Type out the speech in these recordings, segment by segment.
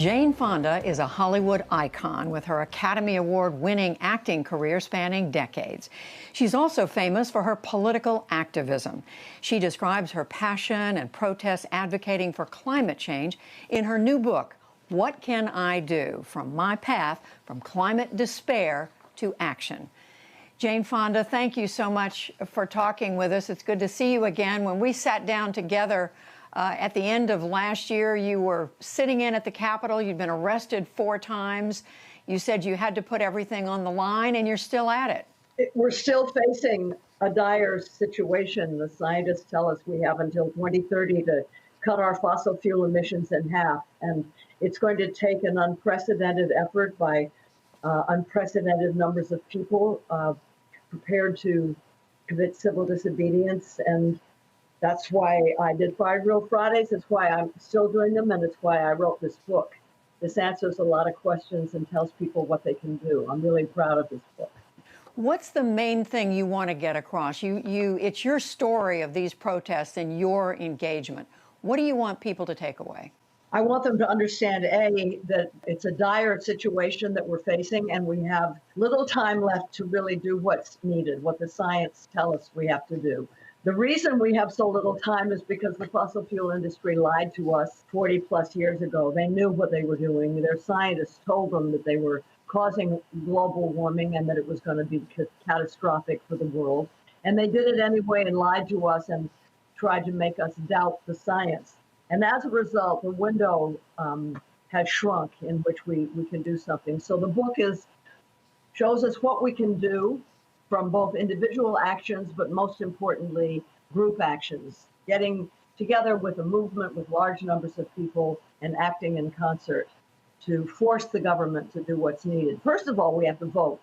Jane Fonda is a Hollywood icon with her Academy Award-winning acting career spanning decades. She's also famous for her political activism. She describes her passion and protests advocating for climate change in her new book, What Can I Do? From My Path from Climate Despair to Action. Jane Fonda, thank you so much for talking with us. It's good to see you again. When we sat down together at the end of last year, you were sitting in at the Capitol. You'd been arrested 4 times. You said you had to put everything on the line, and you're still at it. We're still facing a dire situation. The scientists tell us we have until 2030 to cut our fossil fuel emissions in half. And it's going to take an unprecedented effort by unprecedented numbers of people prepared to commit civil disobedience. And that's why I did Fired Real Fridays. It's why I'm still doing them, and it's why I wrote this book. This answers a lot of questions and tells people what they can do. I'm really proud of this book. What's the main thing you want to get across? It's your story of these protests and your engagement. What do you want people to take away? I want them to understand, A, that it's a dire situation that we're facing, and we have little time left to really do what's needed, what the science tells us we have to do. The reason we have so little time is because the fossil fuel industry lied to us 40 plus years ago. They knew what they were doing. Their scientists told them that they were causing global warming and that it was going to be catastrophic for the world. And they did it anyway and lied to us and tried to make us doubt the science. And as a result, the window has shrunk in which we can do something. So the book shows us what we can do from both individual actions, but most importantly, group actions, getting together with a movement with large numbers of people and acting in concert to force the government to do what's needed. First of all, we have to vote.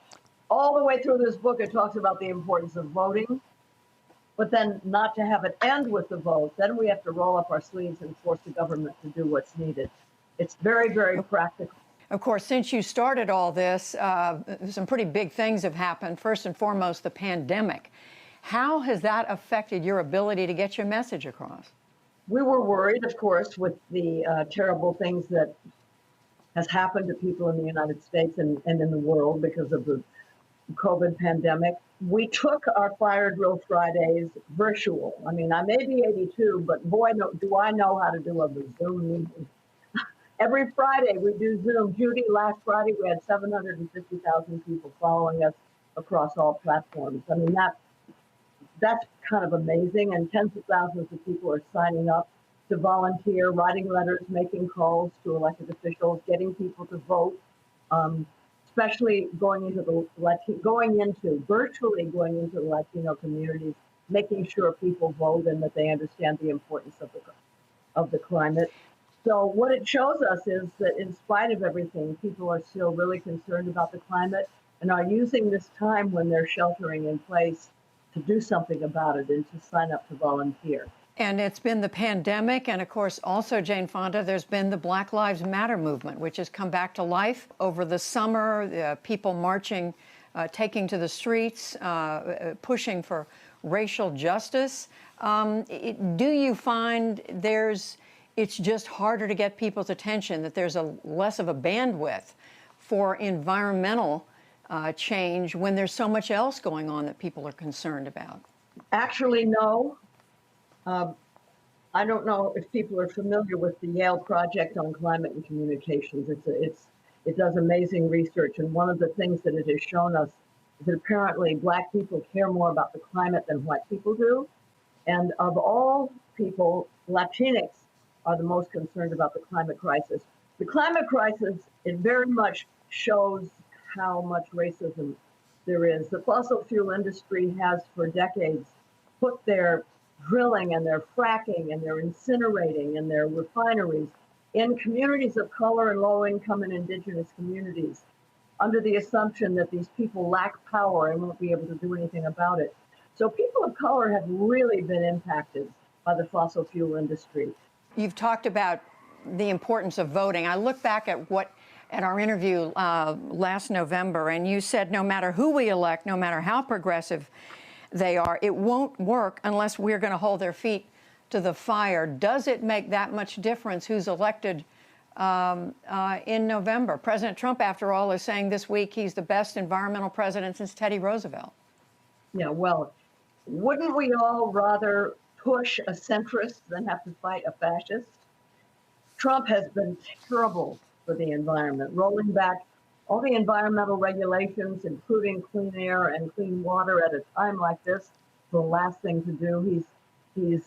All the way through this book, it talks about the importance of voting, but then not to have it end with the vote. Then we have to roll up our sleeves and force the government to do what's needed. It's very, very practical. Of course, since you started all this, some pretty big things have happened. First and foremost, the pandemic. How has that affected your ability to get your message across? We were worried, of course, with the terrible things that has happened to people in the United States and in the world because of the COVID pandemic. We took our Fired Real Fridays virtual. I mean, I may be 82, but boy, do I know how to do a Zoom meeting. Every Friday we do Zoom. Judy, last Friday we had 750,000 people following us across all platforms. I mean, that's kind of amazing. And tens of thousands of people are signing up to volunteer, writing letters, making calls to elected officials, getting people to vote, especially virtually going into the Latino communities, making sure people vote and that they understand the importance of the climate. So what it shows us is that in spite of everything, people are still really concerned about the climate and are using this time when they're sheltering in place to do something about it and to sign up to volunteer. And it's been the pandemic, and of course also, Jane Fonda, there's been the Black Lives Matter movement, which has come back to life over the summer, people marching, taking to the streets, pushing for racial justice. Do you find it's just harder to get people's attention, that there's less of a bandwidth for environmental change when there's so much else going on that people are concerned about? Actually, no. I don't know if people are familiar with the Yale Project on Climate and Communications. It does amazing research, and one of the things that it has shown us is that apparently Black people care more about the climate than white people do. And of all people, Latinx are the most concerned about the climate crisis. The climate crisis, it very much shows how much racism there is. The fossil fuel industry has for decades put their drilling and their fracking and their incinerating and their refineries in communities of color and low income and indigenous communities under the assumption that these people lack power and won't be able to do anything about it. So people of color have really been impacted by the fossil fuel industry. You've talked about the importance of voting. I look back at our interview last November, and you said no matter who we elect, no matter how progressive they are, it won't work unless we're going to hold their feet to the fire. Does it make that much difference who's elected in November. President Trump, after all, is saying this week he's the best environmental president since Teddy Roosevelt. Yeah, well, wouldn't we all rather push a centrist than have to fight a fascist? Trump has been terrible for the environment, rolling back all the environmental regulations, including clean air and clean water at a time like this. The last thing to do. He's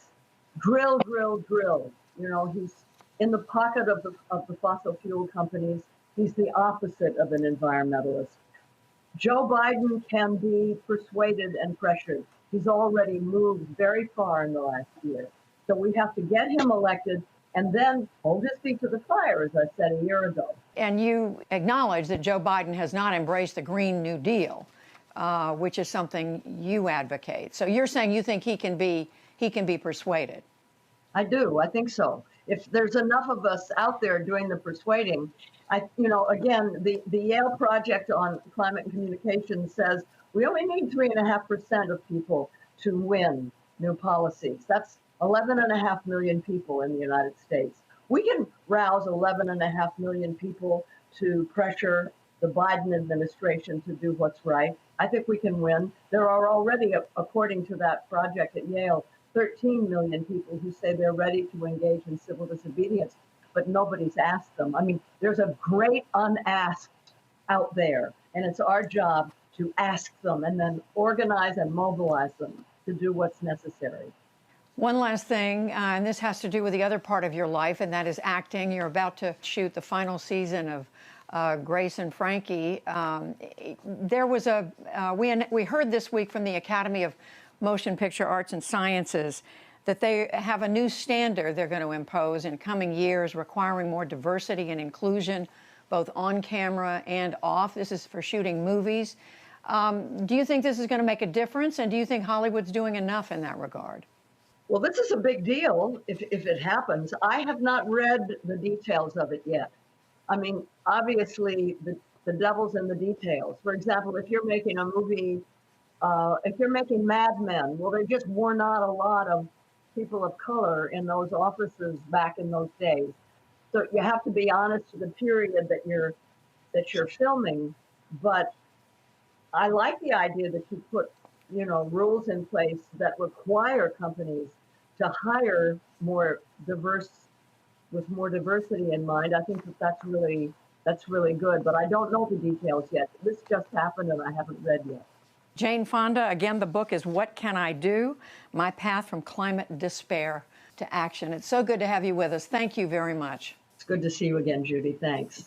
drill, drill, drill. You know, he's in the pocket of the fossil fuel companies. He's the opposite of an environmentalist. Joe Biden can be persuaded and pressured. He's already moved very far in the last year. So we have to get him elected and then hold his feet to the fire, as I said a year ago. And you acknowledge that Joe Biden has not embraced the Green New Deal, which is something you advocate. So you're saying you think he can be persuaded? I do. I think so. If there's enough of us out there doing the persuading, again, the Yale Project on Climate and Communication says we only need 3.5% of people to win new policies. That's 11.5 million people in the United States. We can rouse 11.5 million people to pressure the Biden administration to do what's right. I think we can win. There are already, according to that project at Yale, 13 million people who say they're ready to engage in civil disobedience, but nobody's asked them. I mean, there's a great unasked out there, and it's our job to ask them and then organize and mobilize them to do what's necessary. One last thing, and this has to do with the other part of your life, and that is acting. You're about to shoot the final season of Grace and Frankie. There was we heard this week from the Academy of Motion Picture Arts and Sciences that they have a new standard they're going to impose in coming years, requiring more diversity and inclusion, both on camera and off. This is for shooting movies. Do you think this is going to make a difference, and do you think Hollywood's doing enough in that regard? Well, this is a big deal if it happens. I have not read the details of it yet. I mean, obviously, the devil's in the details. For example, if you're making a movie, if you're making Mad Men, well, they just were not a lot of people of color in those offices back in those days. So you have to be honest to the period that you're filming. But I like the idea that you put, rules in place that require companies to hire more diverse, with more diversity in mind. I think that's really good. But I don't know the details yet. This just happened and I haven't read yet. Jane Fonda, again, the book is What Can I Do? My Path from Climate Despair to Action. It's so good to have you with us. Thank you very much. It's good to see you again, Judy. Thanks.